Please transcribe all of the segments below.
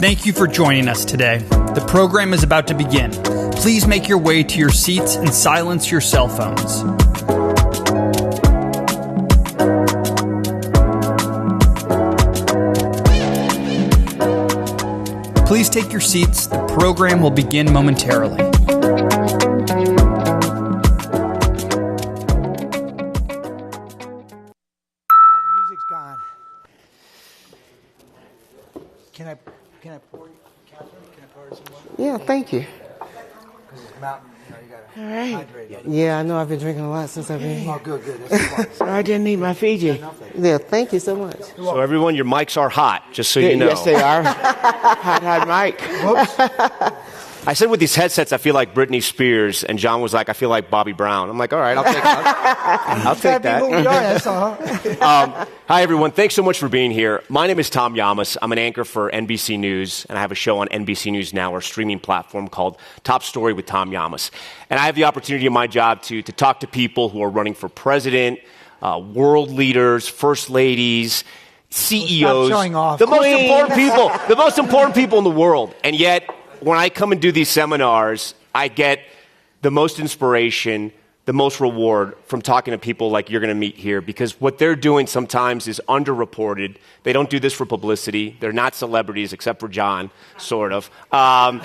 Thank you for joining us today. The program is about to begin. Please make your way to your seats and silence your cell phones. Please take your seats. The program will begin momentarily. The music's gone. Can I pour you, Catherine? Can I pour you some water? Yeah, thank you. Because it's mountain, you gotta All right. hydrate. Yeah, I know I've been drinking a lot since I've been here. Oh, good. That's smart. I didn't need my Fiji. Yeah, thank you so much. So everyone, your mics are hot, just so you know. Yes, they are. hot mic. Whoops. I said with these headsets, I feel like Britney Spears, and John was like, I feel like Bobby Brown. I'm like, all right, I'll take that. Who we are, that's all. Hi, everyone. Thanks so much for being here. My name is Tom Llamas. I'm an anchor for NBC News, and I have a show on NBC News Now, our streaming platform called Top Story with Tom Llamas. And I have the opportunity in my job to talk to people who are running for president, world leaders, first ladies, CEOs, Stop showing off. the most important people in the world. And yet, when I come and do these seminars, I get the most inspiration, the most reward from talking to people like you're going to meet here, because what they're doing sometimes is underreported. They don't do this for publicity. They're not celebrities, except for John, sort of. But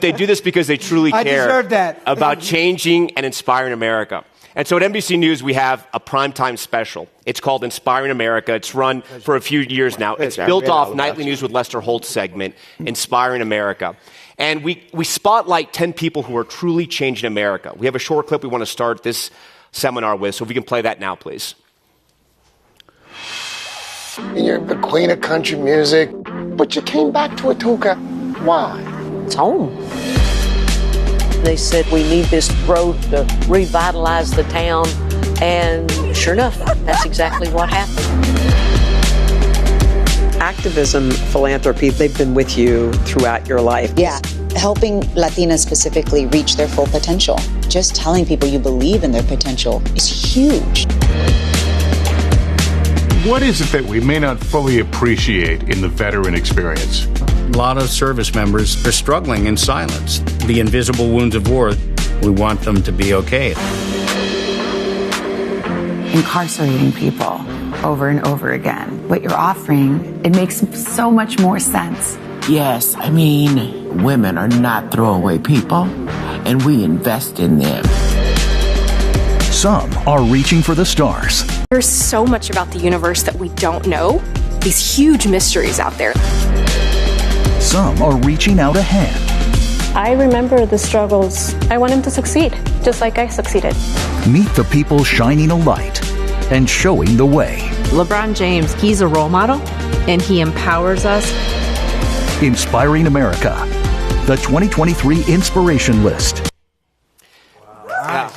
they do this because they truly care about changing and inspiring America. And so at NBC News, we have a primetime special. It's called Inspiring America. It's run for a few years now. It's built off Nightly News with Lester Holt's segment, Inspiring America. And we spotlight 10 people who are truly changing America. We have a short clip we want to start this seminar with, so if we can play that now, please. You're the queen of country music, but you came back to Atuka. Why? It's home. They said we need this growth to revitalize the town, and sure enough, that's exactly what happened. Activism, philanthropy, they've been with you throughout your life. Yeah, helping Latinas specifically reach their full potential. Just telling people you believe in their potential is huge. What is it that we may not fully appreciate in the veteran experience? A lot of service members are struggling in silence. The invisible wounds of war, we want them to be okay. Incarcerating people over and over again. What you're offering, it makes so much more sense. Yes, I mean, women are not throwaway people, and we invest in them. Some are reaching for the stars. There's so much about the universe that we don't know. These huge mysteries out there. Some are reaching out a hand. I remember the struggles. I want him to succeed, just like I succeeded. Meet the people shining a light and showing the way. LeBron James, he's a role model, and he empowers us. Inspiring America, the 2023 Inspiration List. Wow.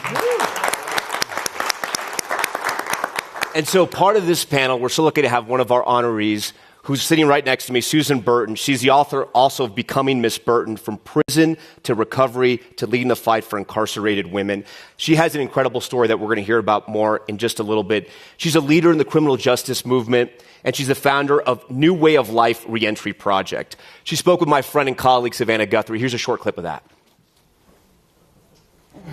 And so part of this panel, we're so lucky to have one of our honorees who's sitting right next to me, Susan Burton. She's the author also of Becoming Miss Burton, From Prison to Recovery to Leading the Fight for Incarcerated Women. She has an incredible story that we're going to hear about more in just a little bit. She's a leader in the criminal justice movement, and she's the founder of New Way of Life Reentry Project. She spoke with my friend and colleague, Savannah Guthrie. Here's a short clip of that.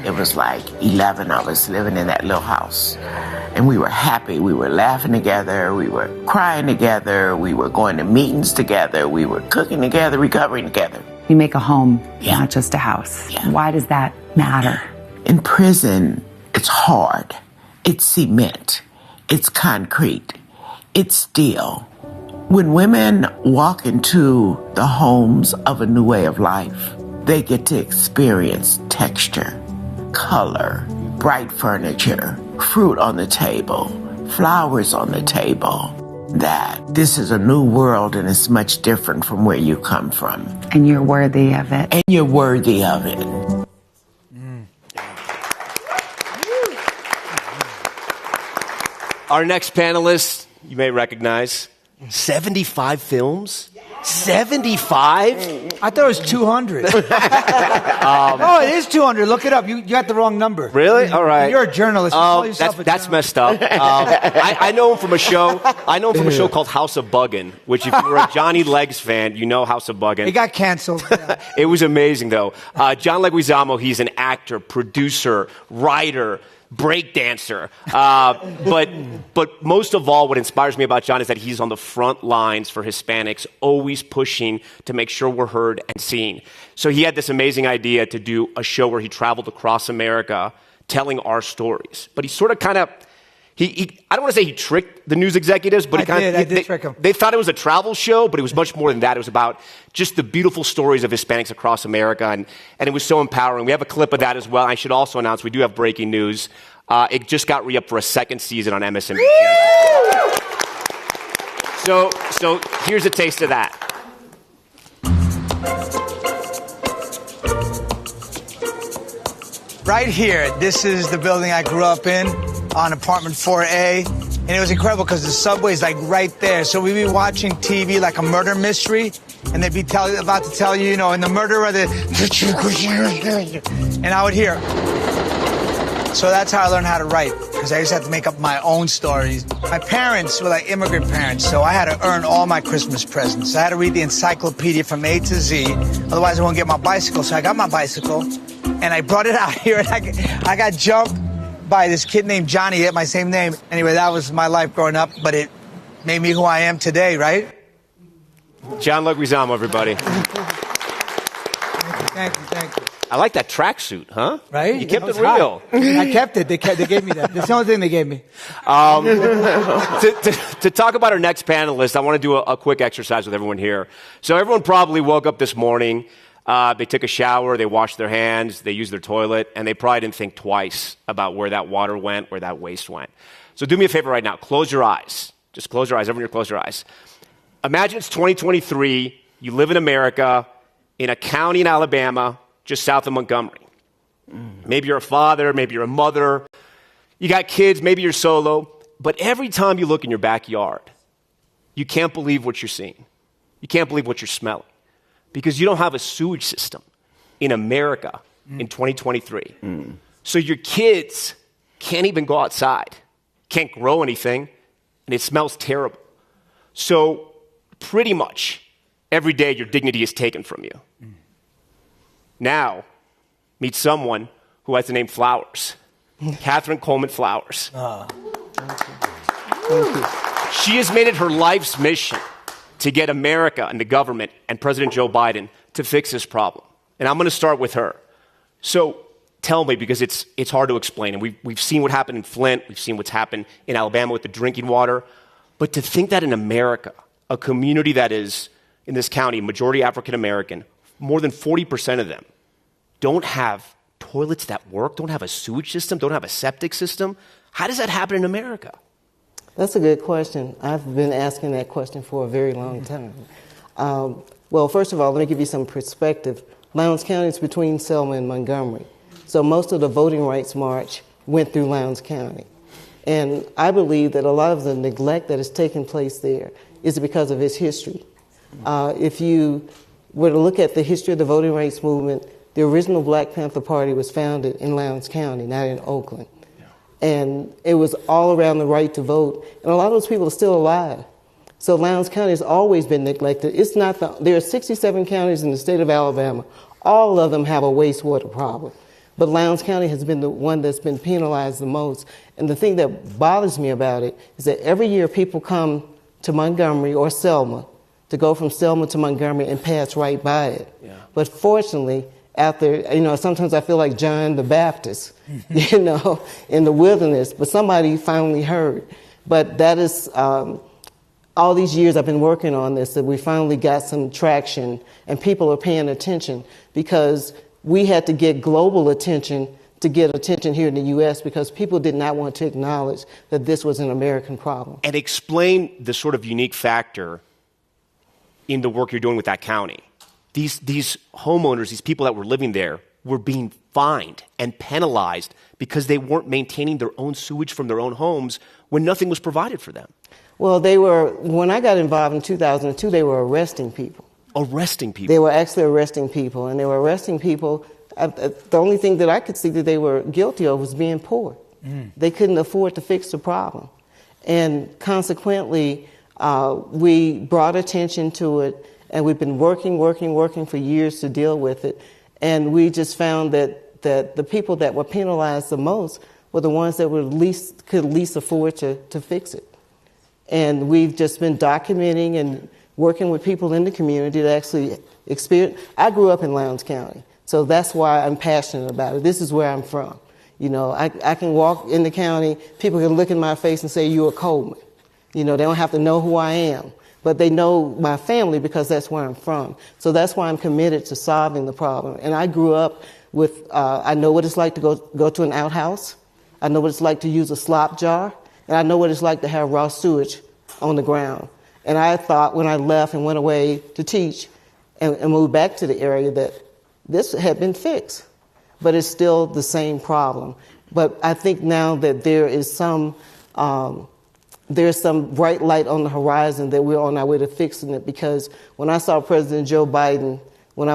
It was like 11 of us living in that little house. And we were happy. We were laughing together. We were crying together. We were going to meetings together. We were cooking together, recovering together. You make a home, not just a house. Yeah. Why does that matter? In prison, it's hard. It's cement. It's concrete. It's steel. When women walk into the homes of a new way of life, they get to experience texture, color, bright furniture, fruit on the table, flowers on the table. That this is a new world and it's much different from where you come from. And you're worthy of it. And you're worthy of it. Our next panelist, you may recognize, 75 films, 75? I thought it was 200. Oh, it is 200. Look it up. You got the wrong number. Really? All right. You're a journalist. You call yourself That's messed up. I know him from a show. I know him from a show called House of Buggin', which if you're a Johnny Legs fan, you know House of Buggin'. It got canceled. Yeah. It was amazing, though. John Leguizamo, he's an actor, producer, writer, breakdancer. But most of all, what inspires me about John is that he's on the front lines for Hispanics, always pushing to make sure we're heard and seen. So he had this amazing idea to do a show where he traveled across America telling our stories. But he sort of kind of, I don't want to say he tricked the news executives, but I did trick them. They thought it was a travel show, but it was much more than that. It was about just the beautiful stories of Hispanics across America, and it was so empowering. We have a clip of that as well. I should also announce we do have breaking news. It just got re-upped for a second season on MSNBC. So here's a taste of that. Right here, this is the building I grew up in, on apartment 4A. And it was incredible because the subway's like right there. So we'd be watching TV like a murder mystery, and they'd be about to tell you, and the murderer, and I would hear. So that's how I learned how to write, because I used to have to make up my own stories. My parents were like immigrant parents, so I had to earn all my Christmas presents. I had to read the encyclopedia from A to Z, otherwise I won't get my bicycle. So I got my bicycle, and I brought it out here, and I got jumped by this kid named Johnny. He had my same name. Anyway, that was my life growing up, but it made me who I am today, right? John Leguizamo, everybody. Thank you. I like that tracksuit, huh? Right? You kept it real. I kept it. They gave me that. That's the only thing they gave me. To talk about our next panelist, I want to do a quick exercise with everyone here. So everyone probably woke up this morning. They took a shower, they washed their hands, they used their toilet, and they probably didn't think twice about where that water went, where that waste went. So do me a favor right now. Close your eyes. Just close your eyes. Everyone here, close your eyes. Imagine it's 2023. You live in America, in a county in Alabama, just south of Montgomery. Maybe you're a father, maybe you're a mother. You got kids, maybe you're solo. But every time you look in your backyard, you can't believe what you're seeing. You can't believe what you're smelling. Because you don't have a sewage system in America in 2023. So your kids can't even go outside, can't grow anything, and it smells terrible. So pretty much every day your dignity is taken from you. Now, meet someone who has the name Flowers. Catherine Coleman Flowers. She has made it her life's mission to get America and the government and President Joe Biden to fix this problem. And I'm going to start with her. So tell me, because it's hard to explain. And we've seen what happened in Flint. We've seen what's happened in Alabama with the drinking water. But to think that in America, a community that is, in this county, majority African-American, more than 40% of them don't have toilets that work, don't have a sewage system, don't have a septic system. How does that happen in America? That's a good question. I've been asking that question for a very long time. Well, first of all, let me give you some perspective. Lowndes County is between Selma and Montgomery. So most of the voting rights march went through Lowndes County. And I believe that a lot of the neglect that has taken place there is because of its history. If you were to look at the history of the voting rights movement, the original Black Panther Party was founded in Lowndes County, not in Oakland. And it was all around the right to vote. And a lot of those people are still alive. So Lowndes County has always been neglected. There are 67 counties in the state of Alabama. All of them have a wastewater problem. But Lowndes County has been the one that's been penalized the most. And the thing that bothers me about it is that every year people come to Montgomery or Selma to go from Selma to Montgomery and pass right by it. Yeah. But fortunately, sometimes I feel like John the Baptist, in the wilderness, but somebody finally heard. But that is, all these years I've been working on this, that we finally got some traction and people are paying attention, because we had to get global attention to get attention here in the U.S. because people did not want to acknowledge that this was an American problem. And explain the sort of unique factor in the work you're doing with that county. These homeowners, these people that were living there, were being fined and penalized because they weren't maintaining their own sewage from their own homes when nothing was provided for them. Well, when I got involved in 2002, they were arresting people. arresting people. They were actually arresting people, and they were arresting people. The only thing that I could see that they were guilty of was being poor. They couldn't afford to fix the problem. And consequently, we brought attention to it, and we've been working for years to deal with it. And we just found that the people that were penalized the most were the ones that could least afford to fix it. And we've just been documenting and working with people in the community to actually experience. I grew up in Lowndes County, so that's why I'm passionate about it. This is where I'm from. You know, I can walk in the county, people can look in my face and say, "You're a Coleman." You know, they don't have to know who I am, but they know my family because that's where I'm from. So that's why I'm committed to solving the problem. And I grew up with, I know what it's like to go to an outhouse. I know what it's like to use a slop jar. And I know what it's like to have raw sewage on the ground. And I thought when I left and went away to teach and moved back to the area that this had been fixed. But it's still the same problem. But I think now that there's some bright light on the horizon that we're on our way to fixing it, because when I saw President Joe Biden, when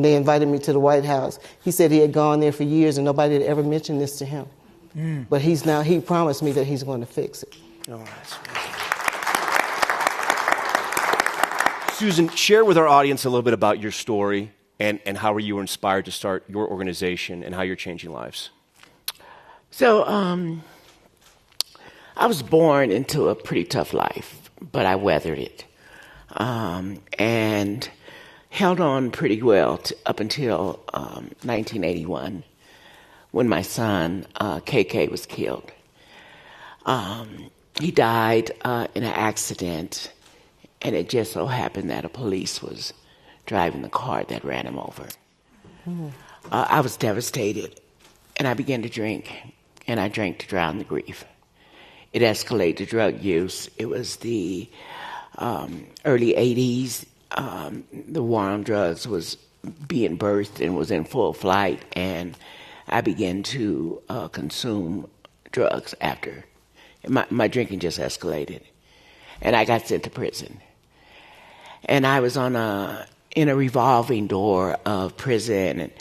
they invited me to the White House, he said he had gone there for years and nobody had ever mentioned this to him. But he promised me that he's going to fix it. Oh, that's amazing. Susan, share with our audience a little bit about your story and how you were inspired to start your organization and how you're changing lives. So, I was born into a pretty tough life, but I weathered it and held on pretty well up until 1981 when my son, KK, was killed. He died in an accident, and it just so happened that a police was driving the car that ran him over. I was devastated, and I began to drink, and I drank to drown the grief. It escalated to drug use. It was the early 80s. The war on drugs was being birthed and was in full flight, and I began to consume drugs after. My drinking just escalated, and I got sent to prison. And I was in a revolving door of prison, and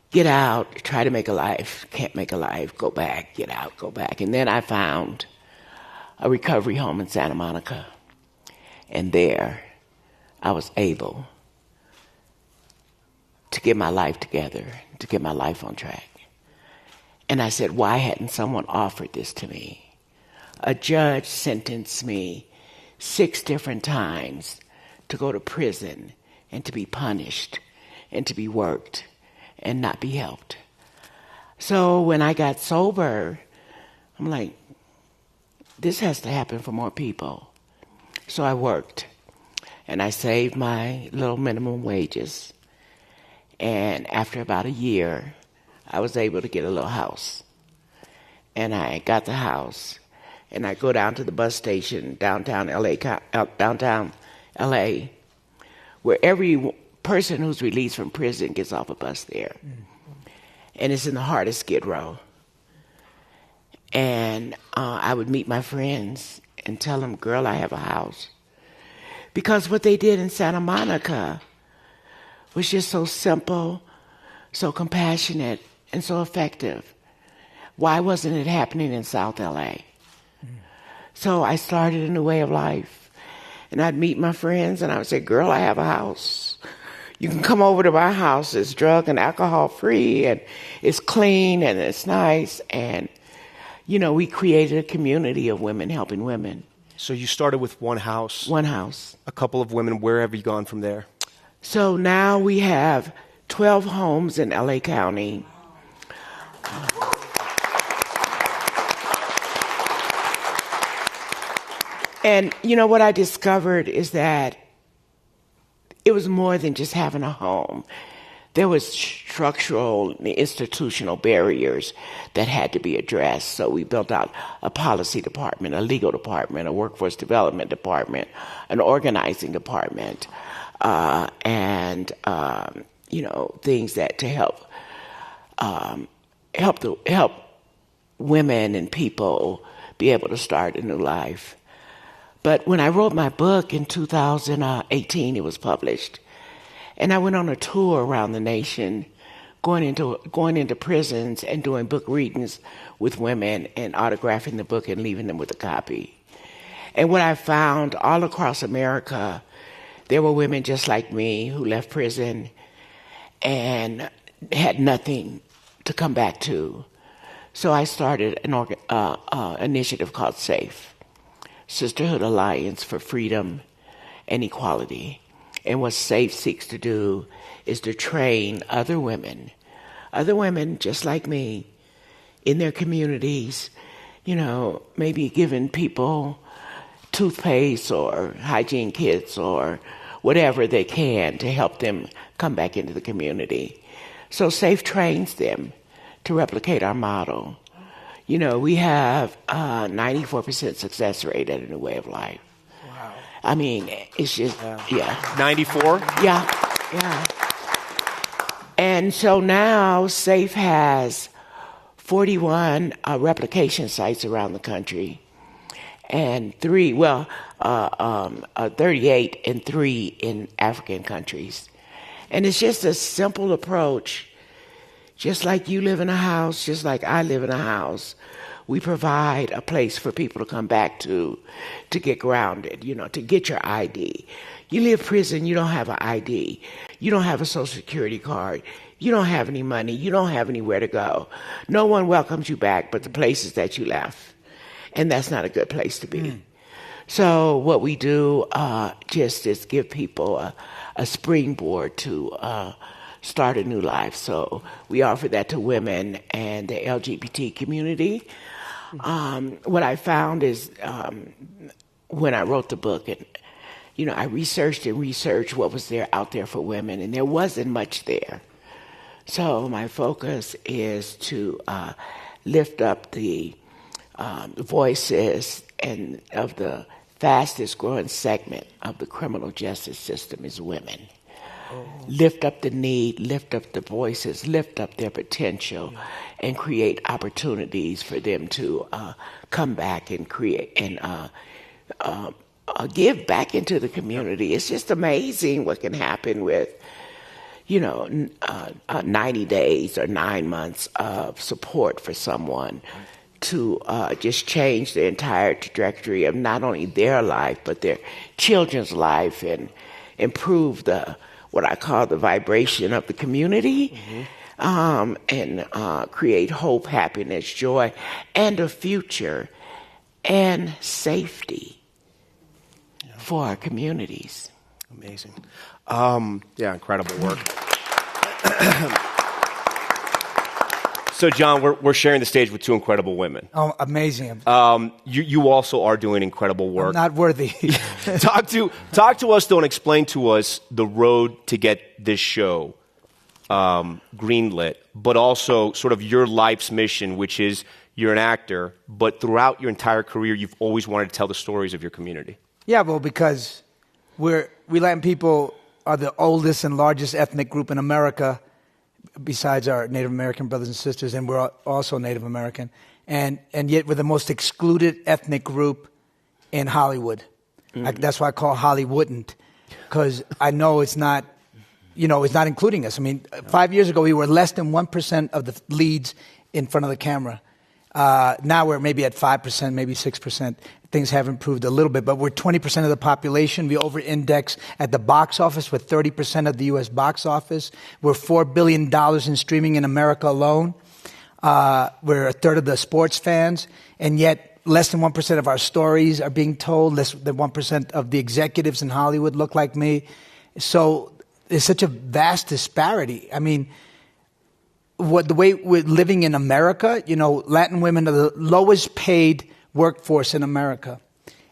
get out, try to make a life, can't make a life, go back, get out, go back. And then I found a recovery home in Santa Monica, and there I was able to get my life together, to get my life on track. And I said, why hadn't someone offered this to me? A judge sentenced me 6 different times to go to prison and to be punished and to be worked and not be helped. So when I got sober, I'm like, this has to happen for more people. So I worked, and I saved my little minimum wages. And after about a year, I was able to get a little house. And I got the house, and I go down to the bus station downtown LA, where every person who's released from prison gets off a bus there. And it's in the heart of Skid Row. And I would meet my friends and tell them, girl, I have a house. Because what they did in Santa Monica was just so simple, so compassionate, and so effective. Why wasn't it happening in South LA? So I started a new way of life. And I'd meet my friends and I would say, girl, I have a house. You can come over to my house. It's drug and alcohol free, and it's clean, and it's nice. And, you know, we created a community of women helping women. So you started with one house? One house. A couple of women. Where have you gone from there? So now we have 12 homes in LA County. And, you know, what I discovered is that it was more than just having a home. There was structural, institutional barriers that had to be addressed. So we built out a policy department, a legal department, a workforce development department, an organizing department, and you know, things that to help women and people be able to start a new life. But when I wrote my book in 2018, it was published. And I went on a tour around the nation, going into prisons and doing book readings with women and autographing the book and leaving them with a copy. And what I found all across America, there were women just like me who left prison and had nothing to come back to. So I started an initiative called SAFE, Sisterhood Alliance for Freedom and Equality. And what SAFE seeks to do is to train other women just like me, in their communities, maybe giving people toothpaste or hygiene kits or whatever they can to help them come back into the community. So SAFE trains them to replicate our model. We have a 94% success rate at A New Way of Life. Wow. I mean, it's just, 94? Yeah. And so now SAFE has 41 replication sites around the country, and 38 and 3 in African countries. And it's just a simple approach. Just like you live in a house, just like I live in a house, we provide a place for people to come back to get grounded, to get your ID. You leave prison, you don't have an ID. You don't have a Social Security card. You don't have any money. You don't have anywhere to go. No one welcomes you back but the places that you left. And that's not a good place to be. So what we do just is give people a springboard to start a new life. So we offer that to women and the LGBT community. What I found is when I wrote the book, and I researched what was there out there for women, and there wasn't much there. So my focus is to lift up the voices and of the fastest growing segment of the criminal justice system is women. Lift up the need, lift up the voices, lift up their potential, and create opportunities for them to come back and create and give back into the community. It's just amazing what can happen with 90 days or 9 months of support for someone to just change the entire trajectory of not only their life but their children's life and improve what I call the vibration of the community, and create hope, happiness, joy, and a future and safety for our communities. Amazing. Incredible work. So, John, we're sharing the stage with two incredible women. Oh, amazing. You also are doing incredible work. I'm not worthy. Talk to us, though, and explain to us the road to get this show greenlit, but also sort of your life's mission, which is you're an actor, but throughout your entire career, you've always wanted to tell the stories of your community. Yeah, well, because we Latin people are the oldest and largest ethnic group in America, besides our Native American brothers and sisters, and we're also Native American, and yet we're the most excluded ethnic group in Hollywood. That's why I call Hollywoodened, because I know it's not, it's not including us. I mean, 5 years ago we were less than 1% of the leads in front of the camera. Now we're maybe at 5%, maybe 6%. Things have improved a little bit, but we're 20% of the population. We over-index at the box office with 30% of the U.S. box office. We're $4 billion in streaming in America alone. We're a third of the sports fans, and yet less than 1% of our stories are being told. Less than 1% of the executives in Hollywood look like me. So there's such a vast disparity. I mean, the way we're living in America, Latin women are the lowest paid workforce in America.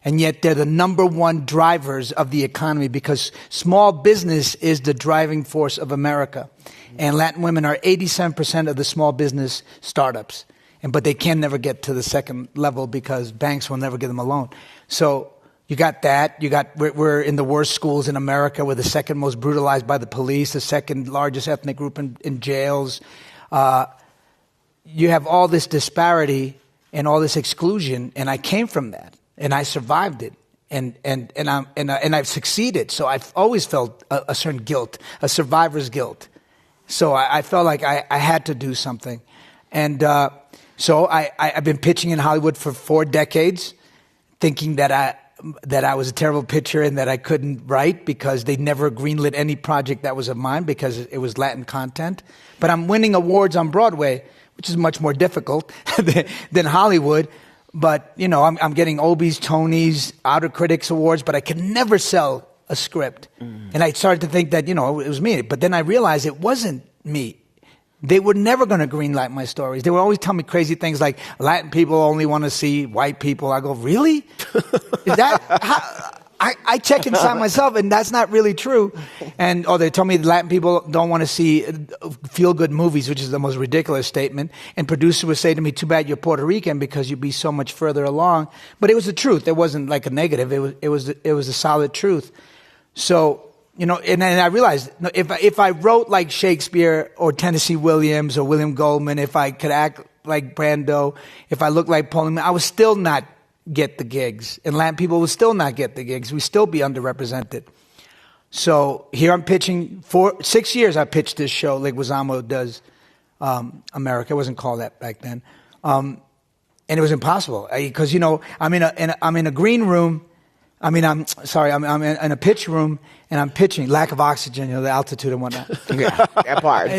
And yet they're the number one drivers of the economy because small business is the driving force of America. And Latin women are 87% of the small business startups. But they can never get to the second level because banks will never give them a loan. So you got that. We're in the worst schools in America. We're the second most brutalized by the police, the second largest ethnic group in jails. You have all this disparity and all this exclusion, and I came from that, and I survived it. and I've succeeded. So I've always felt a certain guilt, a survivor's guilt. So I felt like I had to do something. And so I've been pitching in Hollywood for 4 decades, thinking that I was a terrible pitcher and that I couldn't write because they never greenlit any project that was of mine because it was Latin content. But I'm winning awards on Broadway, which is much more difficult than Hollywood. But, you know, I'm getting Obies, Tonys, Outer Critics Awards, but I could never sell a script. And I started to think that, you know, it was me. But then I realized it wasn't me. They were never going to greenlight my stories. They would always tell me crazy things like, Latin people only want to see white people. I go, really? Is that how? I check inside myself, and that's not really true. And they tell me Latin people don't want to see feel-good movies, which is the most ridiculous statement. And producers would say to me, too bad you're Puerto Rican because you'd be so much further along. But it was the truth. It wasn't like a negative. It was a solid truth. So, you know, and then I realized if I wrote like Shakespeare or Tennessee Williams or William Goldman, if I could act like Brando, if I looked like Paul, I would still not get the gigs. And Latin people would still not get the gigs. We'd still be underrepresented. So here I'm pitching. 6 years I pitched this show, Leguizamo Does America. It wasn't called that back then. And it was impossible because, you know, I'm in a green room. I'm in a pitch room, and I'm pitching. Lack of oxygen, you know, the altitude and whatnot. Yeah, that part.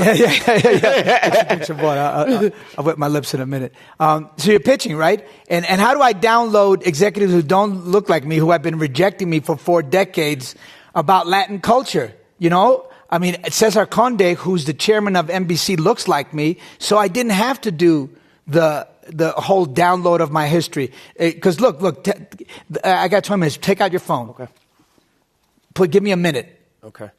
I'll wet my lips in a minute. So you're pitching, right? And how do I download executives who don't look like me, who have been rejecting me for 4 decades about Latin culture? You know? I mean, Cesar Conde, who's the chairman of NBC, looks like me, so I didn't have to do the whole download of my history. Because look, I got 20 minutes. Take out your phone. Okay. Give me a minute. Okay.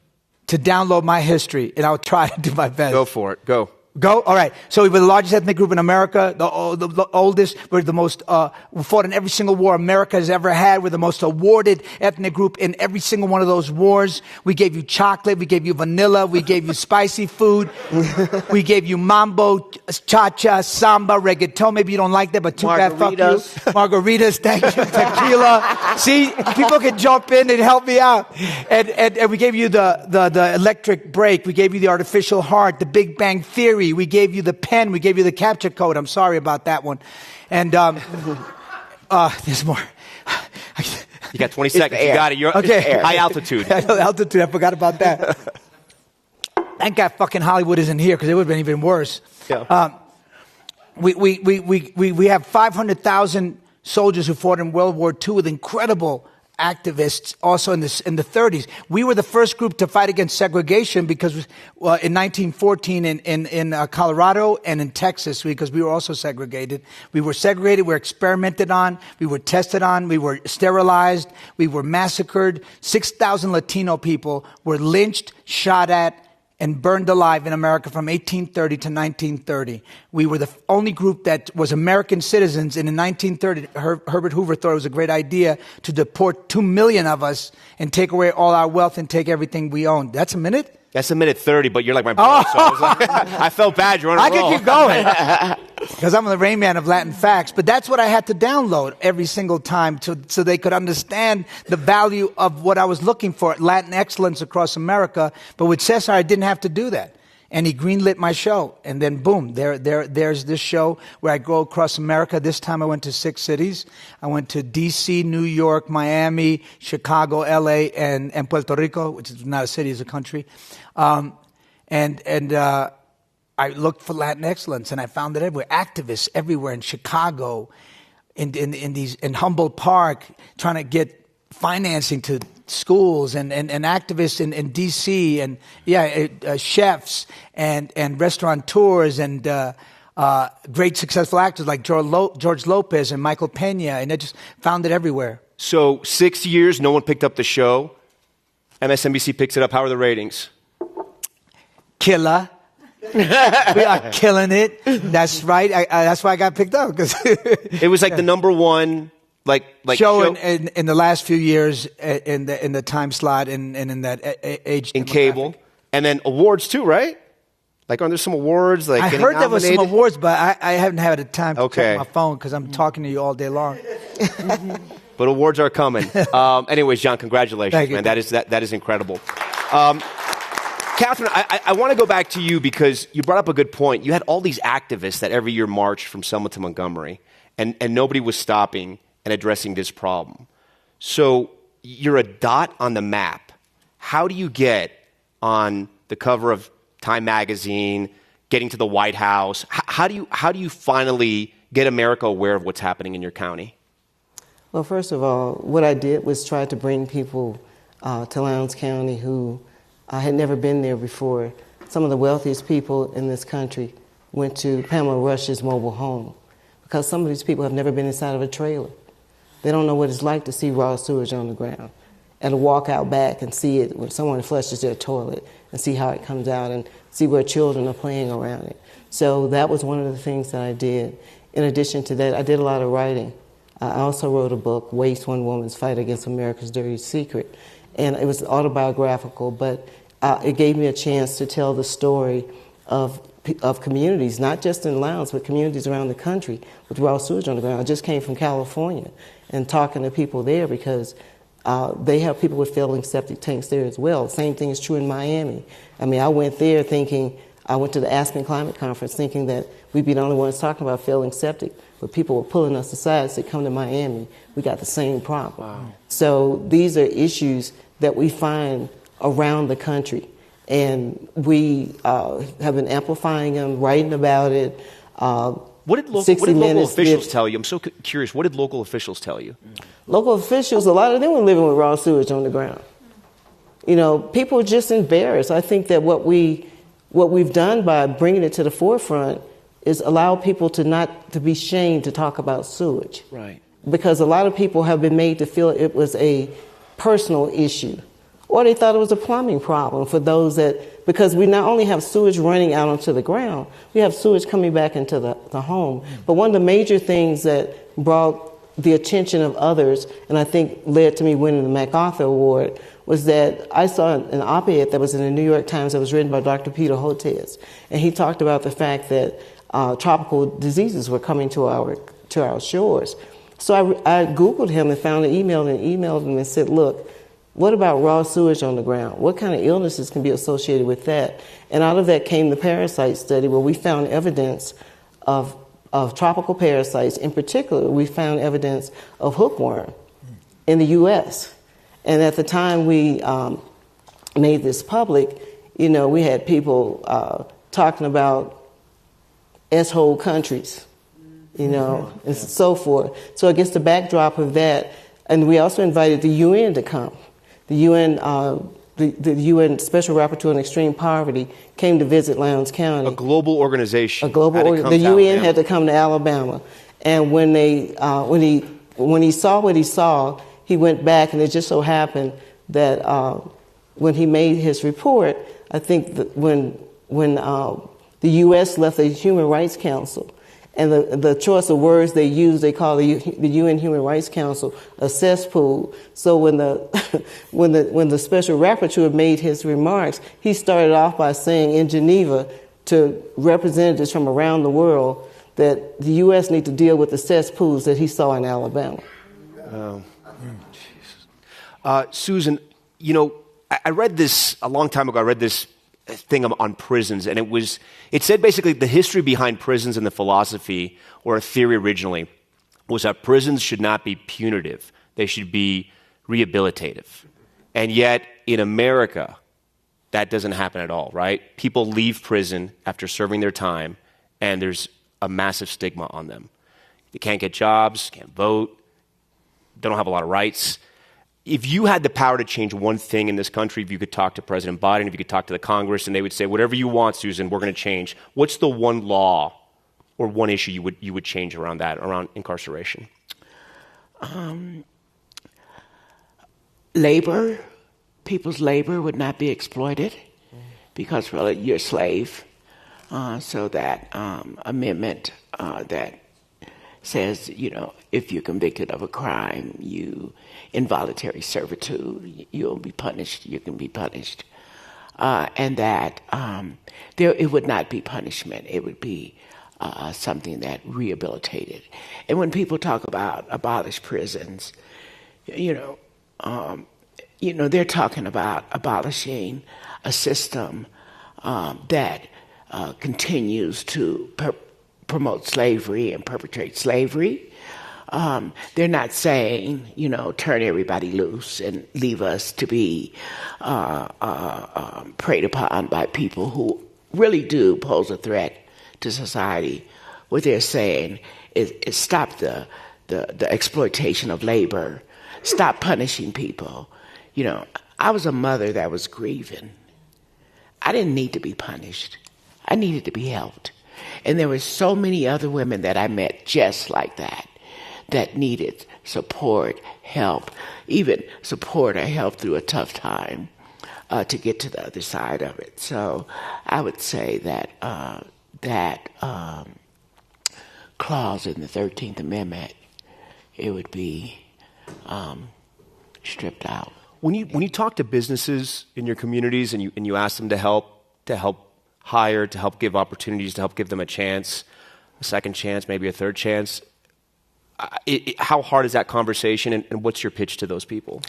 To download my history, and I'll try to do my best. Go for it. Go. All right. So we were the largest ethnic group in America, the oldest. We're the most, we fought in every single war America has ever had. We're the most awarded ethnic group in every single one of those wars. We gave you chocolate. We gave you vanilla. We gave you spicy food. We gave you mambo, cha-cha, samba, reggaeton. Maybe you don't like that, but too bad, fuck you. Margaritas, thank you. Tequila. See, people can jump in and help me out. And we gave you the electric brake. We gave you the artificial heart, the Big Bang Theory. We gave you the pen. We gave you the capture code. I'm sorry about that one. And there's more. You got 20 seconds. You got it. You're okay. High altitude. Altitude. I forgot about that. Thank God fucking Hollywood isn't here because it would have been even worse. Yeah. We have 500,000 soldiers who fought in World War II with incredible activists also in the 30s. We were the first group to fight against segregation because in 1914 in Colorado and in Texas, because we were also segregated. We were segregated, we were experimented on, we were tested on, we were sterilized, we were massacred. 6,000 Latino people were lynched, shot at, and burned alive in America from 1830 to 1930. We were the only group that was American citizens, and in 1930, Herbert Hoover thought it was a great idea to deport 2 million of us and take away all our wealth and take everything we owned. That's a minute? That's a minute 30, but you're like my brother, so I was like, I felt bad. You're on a roll. I could keep going because I'm the Rain Man of Latin facts. But that's what I had to download every single time so they could understand the value of what I was looking for, Latin excellence across America. But with Cesar, I didn't have to do that. And he greenlit my show. And then, boom, there's this show where I go across America. This time I went to 6 cities. I went to D.C., New York, Miami, Chicago, L.A., and Puerto Rico, which is not a city, it's a country. I looked for Latin excellence, and I found it everywhere. Activists everywhere in Chicago, in Humboldt Park, trying to get financing to schools and activists in D.C. and chefs and restaurateurs and great successful actors like George Lopez and Michael Pena, and I just found it everywhere. So 6 years, no one picked up the show. MSNBC picks it up. How are the ratings? Killer. We are killing it. That's right. That's why I got picked up. Cause it was like the number one show in the last few years in the time slot and in that age in cable, and then awards too, right? Like, aren't there some awards? Like, I heard there was some awards, but I haven't had the time to check my phone because I'm talking to you all day long. but awards are coming. Anyways, John, congratulations, man. That is incredible. Catherine, I want to go back to you because you brought up a good point. You had all these activists that every year marched from Selma to Montgomery, and nobody was stopping and addressing this problem. So you're a dot on the map. How do you get on the cover of Time magazine, getting to the White House? How do you finally get America aware of what's happening in your county? Well, first of all, what I did was try to bring people to Lowndes County who had never been there before. Some of the wealthiest people in this country went to Pamela Rush's mobile home because some of these people have never been inside of a trailer. They don't know what it's like to see raw sewage on the ground and to walk out back and see it when someone flushes their toilet and see how it comes out and see where children are playing around it. So that was one of the things that I did. In addition to that, I did a lot of writing. I also wrote a book, Waste One Woman's Fight Against America's Dirty Secret. And it was autobiographical, but it gave me a chance to tell the story of communities, not just in Lowndes, but communities around the country with raw sewage on the ground. I just came from California and talking to people there because they have people with failing septic tanks there as well. Same thing is true in Miami. I mean, I went there I went to the Aspen Climate Conference thinking that we'd be the only ones talking about failing septic, but people were pulling us aside and said, come to Miami, we got the same problem. Wow. So these are issues that we find around the country, and we have been amplifying them, writing about it. What did local officials tell you? I'm so curious. What did local officials tell you? Local officials, a lot of them were living with raw sewage on the ground. You know, people are just embarrassed. I think that what we've done by bringing it to the forefront is allow people to not to be shamed to talk about sewage. Right. Because a lot of people have been made to feel it was a personal issue, or they thought it was a plumbing problem for those that, because we not only have sewage running out onto the ground, we have sewage coming back into the home. But one of the major things that brought the attention of others, and I think led to me winning the MacArthur Award, was that I saw an op-ed that was in the New York Times that was written by Dr. Peter Hotez, and he talked about the fact that tropical diseases were coming to our shores. So I Googled him and found an email and emailed him and said, look, what about raw sewage on the ground? What kind of illnesses can be associated with that? And out of that came the parasite study, where we found evidence of tropical parasites. In particular, we found evidence of hookworm in the U.S. And at the time we made this public, you know, we had people talking about S-hole countries, you know, and so forth. So against the backdrop of that, and we also invited the UN to come. The UN, the UN Special Rapporteur on Extreme Poverty came to visit Lowndes County. A global organization. The UN had to come to Alabama, and when he saw what he saw, he went back, and it just so happened that when he made his report, I think that when the U.S. left the Human Rights Council, and the choice of words they used, they call the UN Human Rights Council a cesspool. So when the special rapporteur made his remarks, he started off by saying in Geneva to representatives from around the world that the U.S. need to deal with the cesspools that he saw in Alabama. Susan, you know, I read this a long time ago. I read this thing on prisons, and it said basically the history behind prisons and the philosophy, or a theory originally, was that prisons should not be punitive. They should be rehabilitative. And yet, in America, that doesn't happen at all, right? People leave prison after serving their time, and there's a massive stigma on them. They can't get jobs, can't vote, they don't have a lot of rights. If you had the power to change one thing in this country, if you could talk to President Biden, if you could talk to the Congress, and they would say, whatever you want, Susan, we're going to change, what's the one law or one issue you would change around that, around incarceration? Labor. People's labor would not be exploited because, well, you're a slave. So that amendment that says, you know, if you're convicted of a crime, involuntary servitude, you'll be punished, you can be punished. And that it would not be punishment, it would be something that rehabilitated. And when people talk about abolish prisons, they're talking about abolishing a system that continues to promote slavery and perpetrate slavery. They're not saying, turn everybody loose and leave us to be preyed upon by people who really do pose a threat to society. What they're saying is stop the exploitation of labor, stop punishing people. I was a mother that was grieving. I didn't need to be punished. I needed to be helped. And there were so many other women that I met just like that needed support, help, even support or help through a tough time to get to the other side of it. So I would say that that clause in the 13th Amendment, it would be stripped out. When you talk to businesses in your communities and you ask them to help hire, to help give opportunities, to help give them a chance, a second chance, maybe a third chance, how hard is that conversation, and what's your pitch to those people?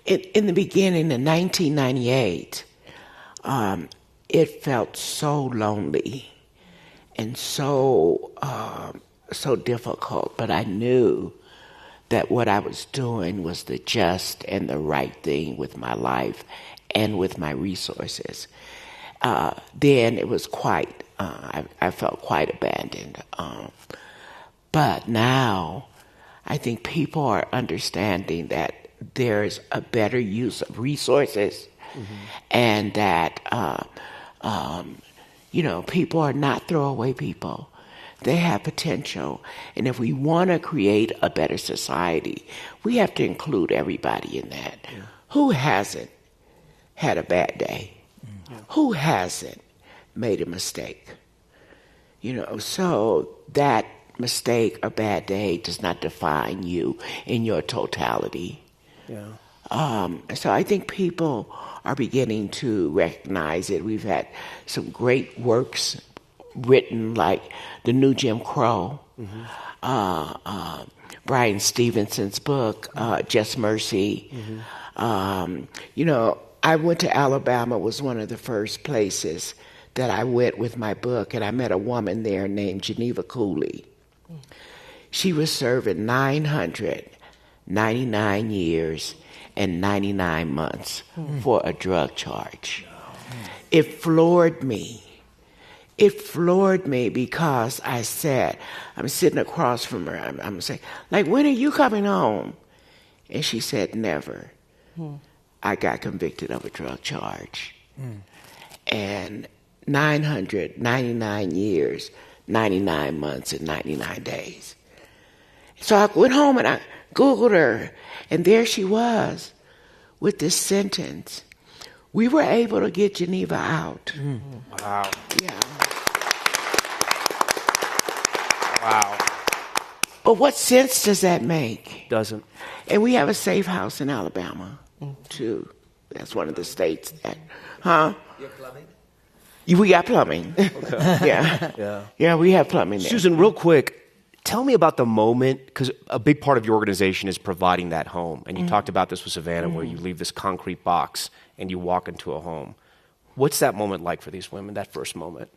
In the beginning, in 1998, it felt so lonely and so difficult, but I knew that what I was doing was the just and the right thing with my life and with my resources. Then it was quite, I felt quite abandoned. But now I think people are understanding that there's a better use of resources, and that, people are not throwaway people. They have potential. And if we want to create a better society, we have to include everybody in that. Yeah. Who hasn't had a bad day? Yeah. Who hasn't made a mistake? So that mistake or bad day does not define you in your totality. Yeah. So I think people are beginning to recognize it. We've had some great works written, like The New Jim Crow, Bryan Stevenson's book, Just Mercy. I went to Alabama, was one of the first places that I went with my book, and I met a woman there named Geneva Cooley. She was serving 999 years and 99 months for a drug charge. It floored me. It floored me because I said, I'm sitting across from her, I'm saying, when are you coming home? And she said, never. I got convicted of a drug charge. And 999 years, 99 months, and 99 days. So I went home and I Googled her, and there she was with this sentence. We were able to get Geneva out. Wow. Yeah. Wow. But what sense does that make? Doesn't. And we have a safe house in Alabama, too. That's one of the states that, huh? You have plumbing? We got plumbing. Okay. Yeah, we have plumbing there. Susan, real quick, tell me about the moment, because a big part of your organization is providing that home. And you talked about this with Savannah, where you leave this concrete box and you walk into a home. What's that moment like for these women, that first moment?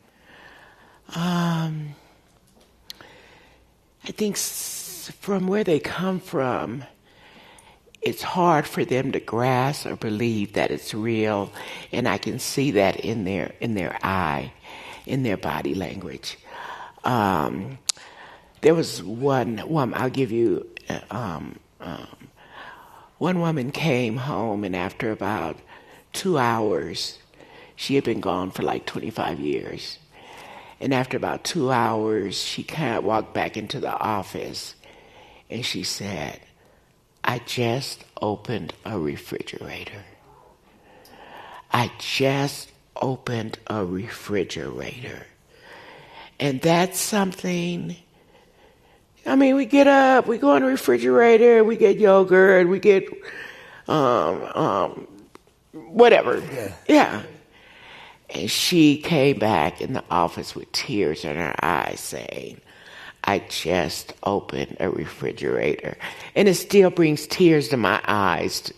I think from where they come from, it's hard for them to grasp or believe that it's real, and I can see that in their eye, in their body language. There was one woman, I'll give you, one woman came home, and after about 2 hours, she had been gone for like 25 years. And after about 2 hours, she kind of walked back into the office, and she said, I just opened a refrigerator. I just opened a refrigerator. And that's something, I mean, we get up, we go in the refrigerator, we get yogurt, we get whatever. Yeah. And she came back in the office with tears in her eyes saying, I just opened a refrigerator. And it still brings tears to my eyes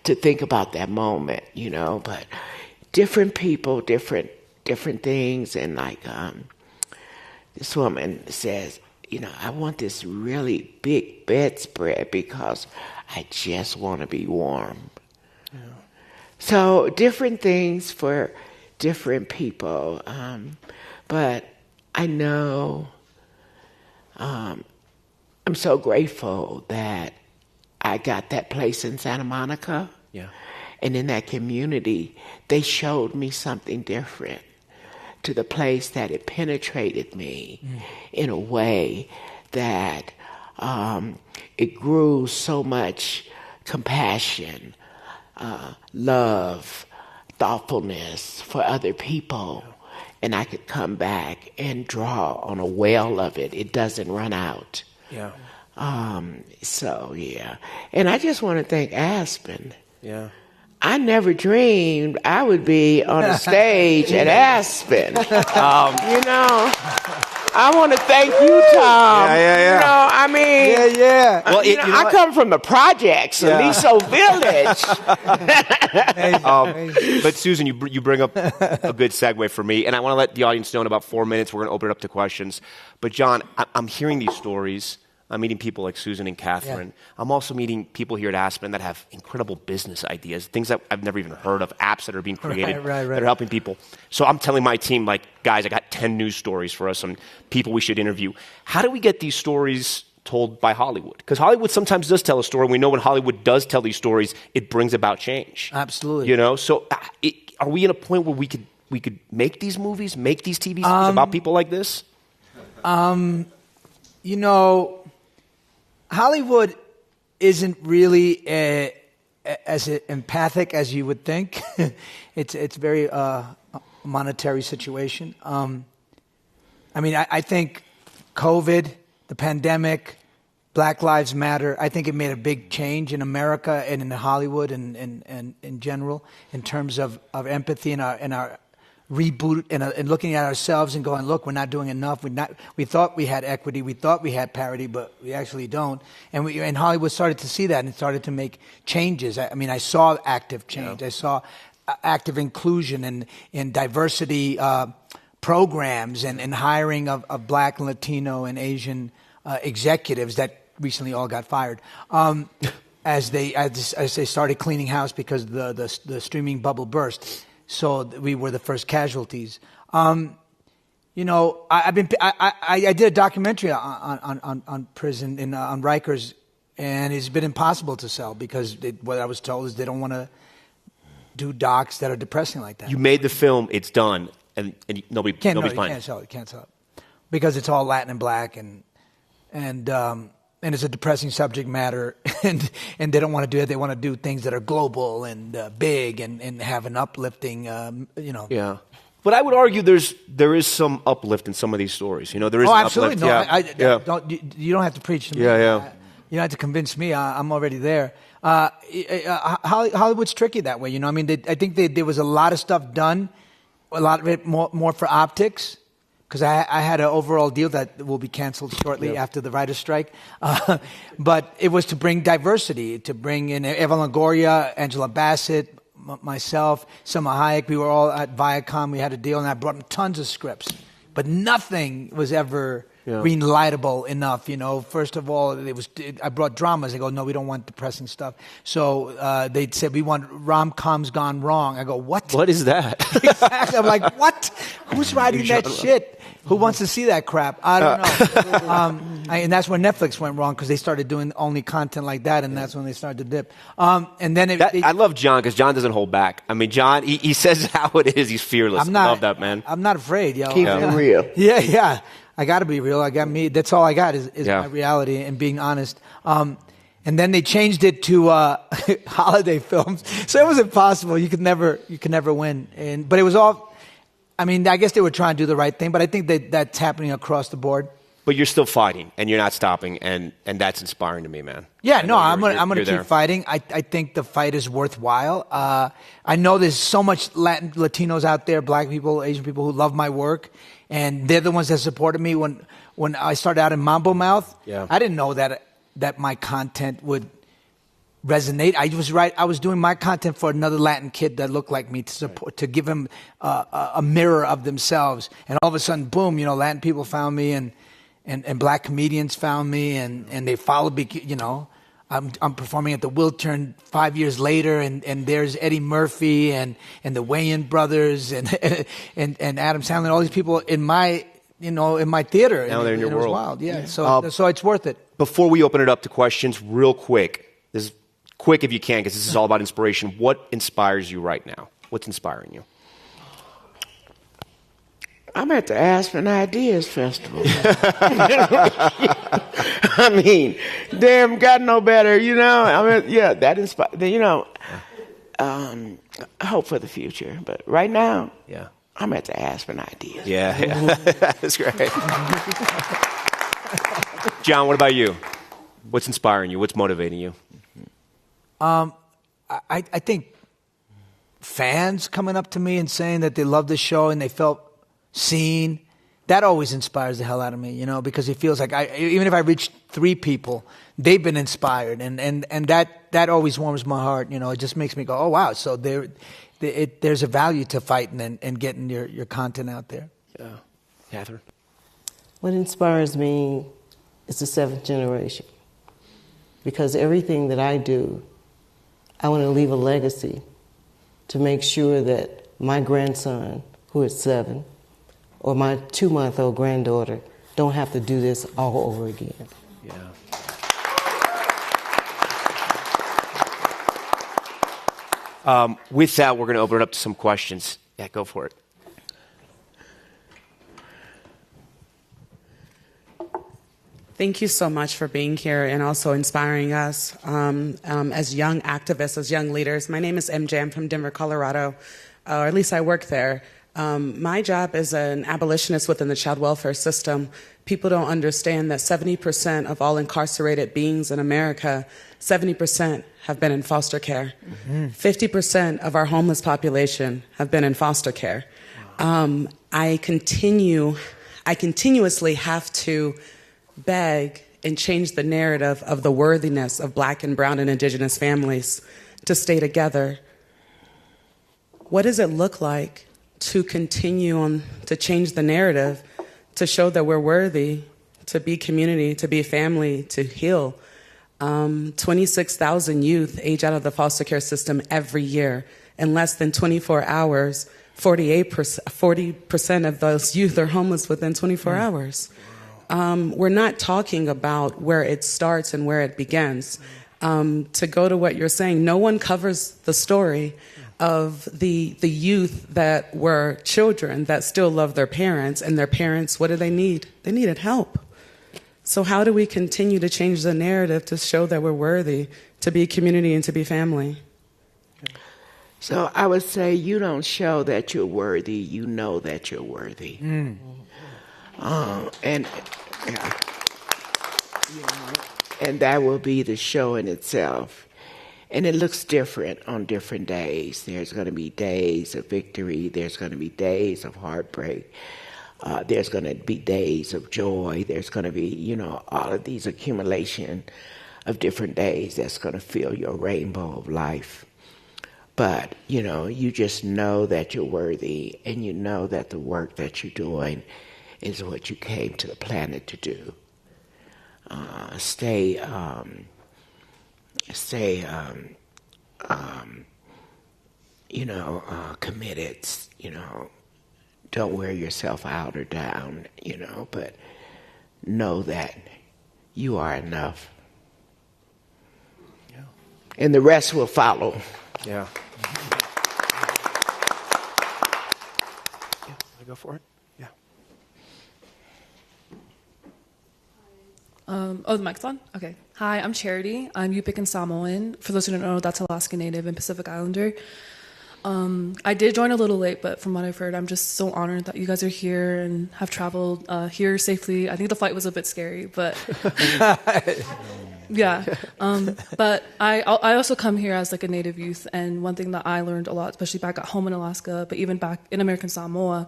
to think about that moment, you know. But different people, different things. And like this woman says, you know, I want this really big bedspread because I just want to be warm. Yeah. So different things for different people. But I know I'm so grateful that I got that place in Santa Monica. Yeah. And in that community, they showed me something different, to the place that it penetrated me in a way that it grew so much compassion, love, thoughtfulness for other people. And I could come back and draw on a well of it. It doesn't run out. Yeah. So, yeah. And I just want to thank Aspen. Yeah. I never dreamed I would be on a stage at Aspen. You know, I want to thank you, Tom. Yeah. You know, I mean, Well, I come from the projects, Aliso Village. But Susan, you bring up a good segue for me, and I want to let the audience know in about 4 minutes we're going to open it up to questions. But John, I'm hearing these stories. I'm meeting people like Susan and Catherine. Yeah. I'm also meeting people here at Aspen that have incredible business ideas, things that I've never even heard of, apps that are being created that are helping people. So I'm telling my team, like, guys, I got 10 news stories for us, some people we should interview. How do we get these stories told by Hollywood? Because Hollywood sometimes does tell a story. We know when Hollywood does tell these stories, it brings about change. Absolutely. You know, so are we in a point where we could make these movies, make these TV series about people like this? You know, Hollywood isn't really as empathic as you would think. It's very monetary situation. I mean, I think COVID, the pandemic, Black Lives Matter, I think it made a big change in America and in Hollywood and in general in terms of empathy and our reboot and looking at ourselves and going, look, we're not doing enough. We thought we had equity, we thought we had parity, but we actually don't. And Hollywood started to see that and started to make changes. I mean, I saw active change. Yeah. I saw active inclusion and diversity programs and hiring of Black and Latino and Asian executives that recently all got fired. As they started cleaning house because the streaming bubble burst. So we were the first casualties. You know, I did a documentary on prison on Rikers, and it's been impossible to sell because what I was told is they don't want to do docs that are depressing like that. You made the film, it's done, and nobody's buying it. Can't sell it because it's all Latin and Black and it's a depressing subject matter, and they don't want to do it. They want to do things that are global and big and have an uplifting, you know. Yeah. But I would argue there is some uplift in some of these stories. You know, there is absolutely. Uplift. No, you don't have to preach to me. Yeah. You don't have to convince me. I'm already there. Hollywood's tricky that way. You know, I mean, I think there was a lot of stuff done, a lot of it more for optics. Because I had an overall deal that will be canceled shortly after the writer's strike. But it was to bring diversity, to bring in Eva Longoria, Angela Bassett, myself, Selma Hayek. We were all at Viacom. We had a deal, and I brought them tons of scripts. But nothing was ever green-lightable enough, you know. First of all, I brought dramas. They go, no, we don't want depressing stuff. So they said, we want rom-coms gone wrong. I go, what? What is that? Exactly. I'm like, what? Who's writing that shit? Who wants to see that crap? I don't know. And that's when Netflix went wrong because they started doing only content like that, and that's when they started to dip. And then I love John because John doesn't hold back. I mean, John, he says how it is. He's fearless. I love that, man. I'm not afraid, yo. Keep it real. Yeah. I got to be real. I got me. That's all I got is my reality and being honest. And then they changed it to holiday films, so it was impossible. You could never win. But it was all. I mean, I guess they were trying to do the right thing, but I think that's happening across the board. But you're still fighting, and you're not stopping, and that's inspiring to me, man. Yeah, I'm gonna keep fighting. I think the fight is worthwhile. I know there's so much Latinos out there, Black people, Asian people who love my work, and they're the ones that supported me when when I started out in Mambo Mouth, Yeah. I didn't know that my content would resonate. I was doing my content for another Latin kid that looked like me to support, to give him a mirror of themselves. And all of a sudden, boom, Latin people found me, and black comedians found me, and they followed me. I'm performing at the Wiltern 5 years later, and there's Eddie Murphy and the Wayans brothers and Adam Sandler, all these people in my theater. Now they're in your world. It was wild, yeah. So it's worth it. Before we open it up to questions, real quick, this is quick if you can, because this is all about inspiration. What inspires you right now? What's inspiring you? I'm at the Aspen Ideas Festival. I mean, damn, got no better, that inspires, hope for the future. But right now, I'm at the Aspen Ideas. Yeah. That's great. John, what about you? What's inspiring you? What's motivating you? I think fans coming up to me and saying that they love the show and they felt seen, that always inspires the hell out of me, because it feels like even if I reach 3 people, they've been inspired, and that always warms my heart. It just makes me go, oh wow, so there's a value to fighting and getting your content out there. Yeah. Catherine? What inspires me is the 7th generation, because everything that I do, I want to leave a legacy to make sure that my grandson, who is 7, or my 2-month-old granddaughter don't have to do this all over again. Yeah. With that, we're going to open it up to some questions. Yeah, go for it. Thank you so much for being here and also inspiring us as young activists, as young leaders. My name is MJ. I'm from Denver, Colorado, or at least I work there. My job is an abolitionist within the child welfare system. People don't understand that 70% of all incarcerated beings in America, 70% have been in foster care. 50% of our homeless population have been in foster care. I continuously have to beg and change the narrative of the worthiness of Black and brown and indigenous families to stay together. What does it look like to continue on to change the narrative, to show that we're worthy, to be community, to be family, to heal? 26,000 youth age out of the foster care system every year. In less than 24 hours, 40% of those youth are homeless within 24 hours. We're not talking about where it starts and where it begins. To go to what you're saying, no one covers the story of the youth that were children that still love their parents, and their parents, what do they need? They needed help. So how do we continue to change the narrative to show that we're worthy to be community and to be family? So I would say you don't show that you're worthy, you know that you're worthy. And that will be the show in itself. And it looks different on different days. There's going to be days of victory. There's going to be days of heartbreak. There's going to be days of joy. There's going to be, all of these accumulation of different days that's going to fill your rainbow of life. But, you just know that you're worthy, and you know that the work that you're doing is what you came to the planet to do. Stay committed, don't wear yourself out or down, but know that you are enough. Yeah. And the rest will follow. Yeah. Yeah, go for it. Yeah. The mic's on? Okay. Hi, I'm Charity. I'm Yupik and Samoan. For those who don't know, that's Alaska Native and Pacific Islander. I did join a little late, but from what I've heard, I'm just so honored that you guys are here and have traveled here safely. I think the flight was a bit scary, but yeah. But I also come here as like a Native youth, and one thing that I learned a lot, especially back at home in Alaska, but even back in American Samoa,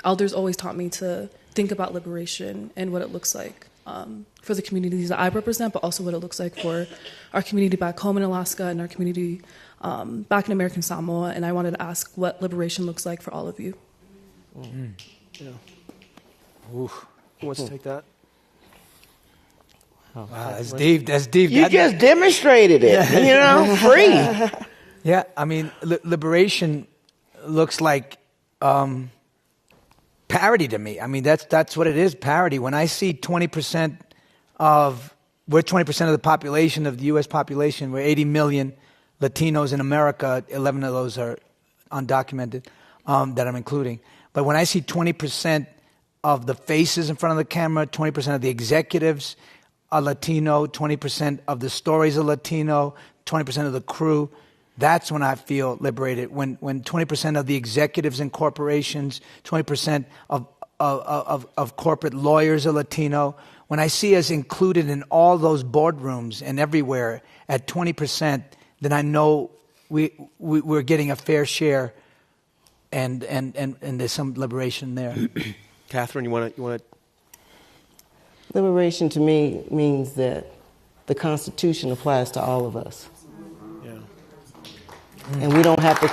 elders always taught me to think about liberation and what it looks like for the communities that I represent, but also what it looks like for our community back home in Alaska and our community back in American Samoa. And I wanted to ask what liberation looks like for all of you. Yeah. Ooh. Who wants to take that? That's deep. That's deep. You just demonstrated it, free. Yeah, I mean, liberation looks like parity to me. I mean, that's what it is, parity. When I see 20% we're 20% of the population, of the U.S. population, we're 80 million Latinos in America, 11 of those are undocumented, that I'm including. But when I see 20% of the faces in front of the camera, 20% of the executives are Latino, 20% of the stories are Latino, 20% of the crew, that's when I feel liberated. When 20% of the executives in corporations, 20% of corporate lawyers are Latino, when I see us included in all those boardrooms and everywhere at 20%, then I know we're getting a fair share, and there's some liberation there. Catherine, you want to? Liberation to me means that the Constitution applies to all of us. And we don't have to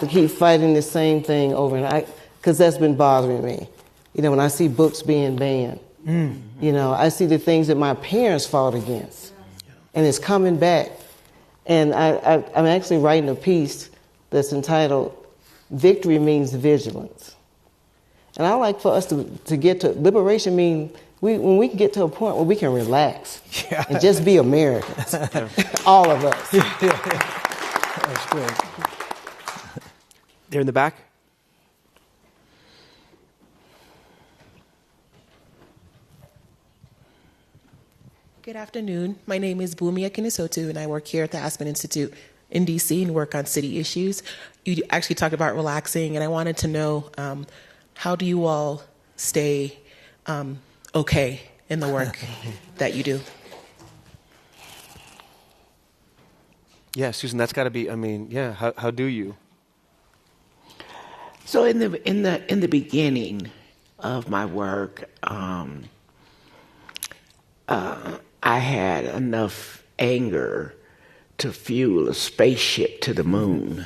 keep fighting the same thing over and because that's been bothering me. When I see books being banned, I see the things that my parents fought against, and it's coming back. And I'm actually writing a piece that's entitled "Victory Means Vigilance." And I like for us to get to liberation. When we can get to a point where we can relax and just be Americans, all of us. That's good. There in the back. Good afternoon. My name is Bumi Akinisotu, and I work here at the Aspen Institute in DC and work on city issues. You actually talked about relaxing, and I wanted to know how do you all stay okay in the work that you do? Yeah, Susan, that's got to be. How do you? So in the beginning of my work, I had enough anger to fuel a spaceship to the moon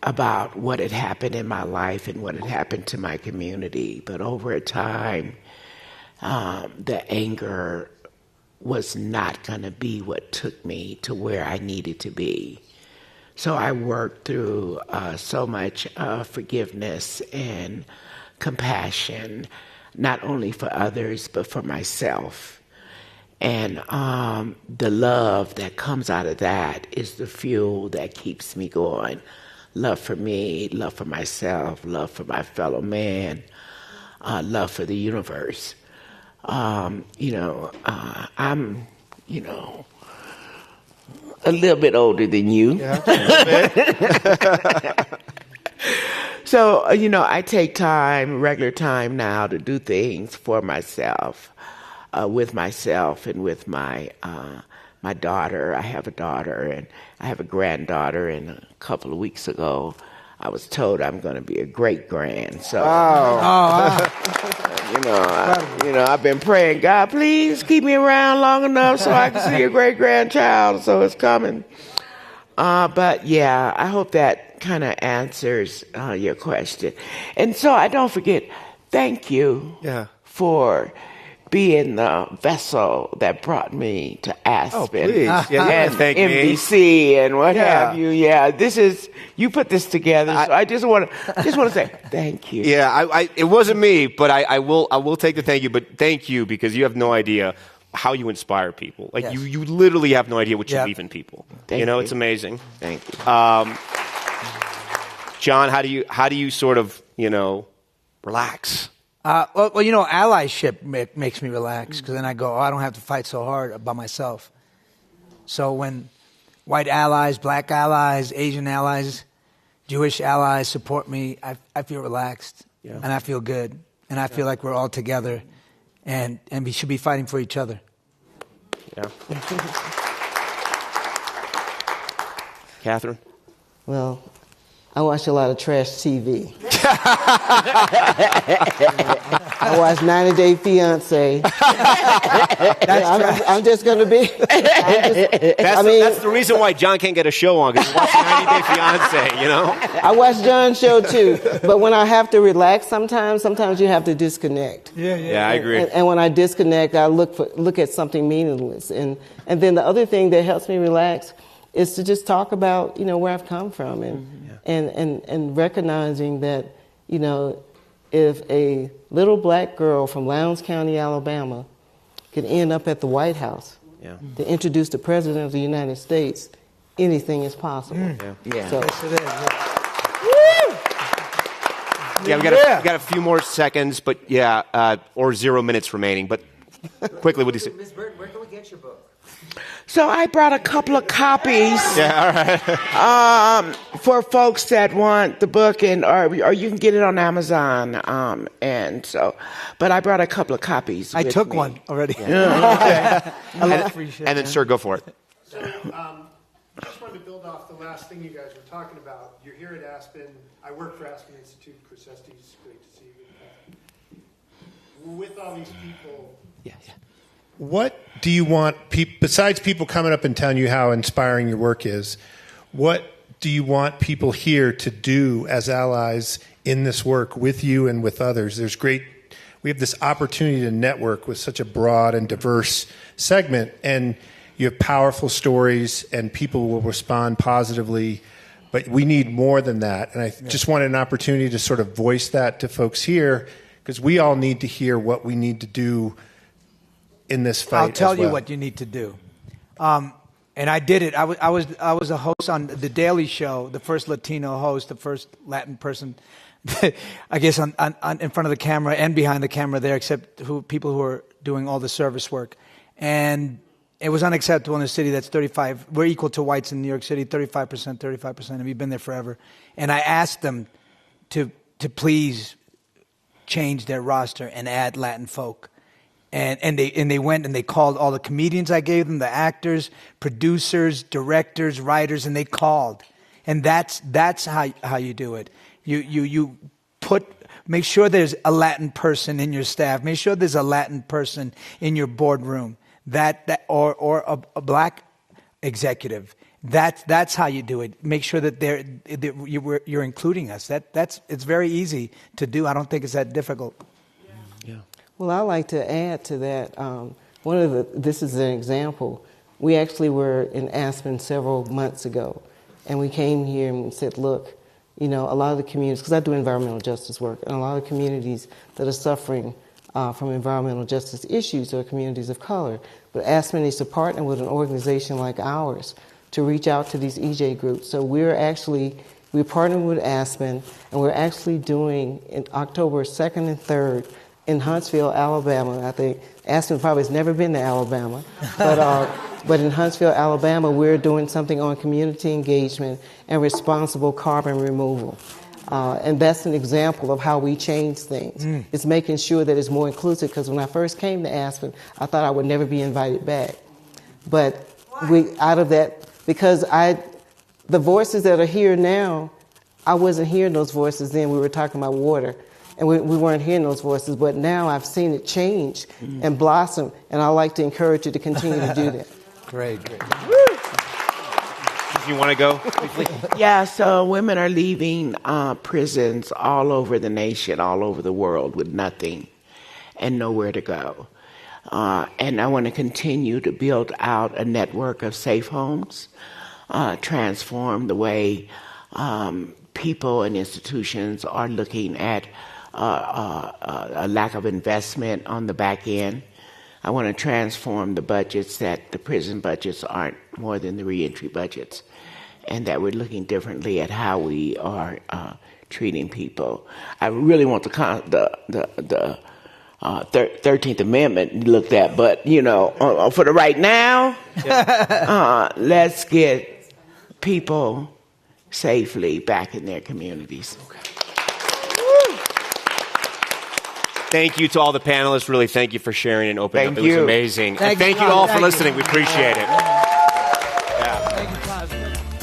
about what had happened in my life and what had happened to my community. But over a time, the anger was not going to be what took me to where I needed to be. So I worked through so much forgiveness and compassion, not only for others, but for myself. And the love that comes out of that is the fuel that keeps me going. Love for me, love for myself, love for my fellow man, love for the universe. I'm, a little bit older than you. Yeah, So, I take time, regular time now, to do things for myself, with myself and with my daughter. I have a daughter and I have a granddaughter, and a couple of weeks ago I was told I'm going to be a great-grand. So, I've been praying, God, please keep me around long enough so I can see a great-grandchild, so it's coming. But yeah, I hope that kind of answers your question. And so I don't forget, thank you for being the vessel that brought me to Aspen and NBC and what have you. Yeah, you put this together. So I just want to say thank you. Yeah, it wasn't me, but I will take the thank you. But thank you, because you have no idea how you inspire people. Like you literally have no idea what you leave in people. Thank you. It's amazing. Thank you. John, how do you sort of relax? Allyship makes me relax, because then I go, I don't have to fight so hard by myself. So when white allies, black allies, Asian allies, Jewish allies support me, I feel relaxed, and I feel good, and I feel like we're all together, and we should be fighting for each other. Yeah. Catherine? Well, I watch a lot of trash TV. I watch 90 Day Fiance. I'm just going to be. That's the reason why John can't get a show on, because he watches 90 Day Fiance, you know? I watch John's show too, but when I have to relax sometimes you have to disconnect. Yeah, I agree. And when I disconnect, I look at something meaningless. And then the other thing that helps me relax is to just talk about, where I've come from and recognizing that, if a little black girl from Lowndes County, Alabama, can end up at the White House to introduce the President of the United States, anything is possible. Yeah. So, Yes, it is. Yeah, we got a few more seconds, but or 0 minutes remaining. But quickly, what do you say? Ms. Burton, where can we get your book? So I brought a couple of copies. Yeah, all right. For folks that want the book, or you can get it on Amazon. But I brought a couple of copies. I took one already. Yeah. And then, sir, go for it. So, just wanted to build off the last thing you guys were talking about. You're here at Aspen. I work for Aspen Institute. Chris Estes, great to see you. With all these people. What do you want, besides people coming up and telling you how inspiring your work is, what do you want people here to do as allies in this work with you and with others? We have this opportunity to network with such a broad and diverse segment, and you have powerful stories and people will respond positively, but we need more than that. And I just wanted an opportunity to sort of voice that to folks here, because we all need to hear what we need to do in this fight. I'll tell you what you need to do. And I did it. I was a host on The Daily Show, the first Latino host, the first Latin person, I guess, on in front of the camera and behind the camera there, except people who are doing all the service work. And it was unacceptable in a city that's 35. We're equal to whites in New York City, 35%, and we've been there forever. And I asked them to please change their roster and add Latin folk. And they went and they called all the comedians I gave them, the actors, producers, directors, writers, and they called. And that's how you do it. You make sure there's a Latin person in your staff. Make sure there's a Latin person in your boardroom. Or a black executive. That's how you do it. Make sure that you're including us. It's very easy to do. I don't think it's that difficult. Well, I'd like to add to that. This is an example. We actually were in Aspen several months ago, and we came here and we said, look, a lot of the communities, because I do environmental justice work, and a lot of communities that are suffering from environmental justice issues are communities of color. But Aspen needs to partner with an organization like ours to reach out to these EJ groups. So we're partnering with Aspen, and we're actually doing in October 2nd and 3rd in Huntsville, Alabama. I think Aspen probably has never been to Alabama, but in Huntsville, Alabama, we're doing something on community engagement and responsible carbon removal. And that's an example of how we change things. It's making sure that it's more inclusive, because when I first came to Aspen, I thought I would never be invited back. But because the voices that are here now, I wasn't hearing those voices then. We were talking about water. And we weren't hearing those voices, but now I've seen it change and blossom, and I'd like to encourage you to continue to do that. Great. You want to go? Yeah, so women are leaving prisons all over the nation, all over the world, with nothing and nowhere to go. And I want to continue to build out a network of safe homes, transform the way people and institutions are looking at a lack of investment on the back end. I want to transform the budgets, that the prison budgets aren't more than the reentry budgets, and that we're looking differently at how we are treating people. I really want the 13th Amendment looked at, but for the right now, let's get people safely back in their communities. Thank you to all the panelists. Really, thank you for sharing and opening up. It was amazing. Thank you all for listening. We appreciate it. Thank you, Clive.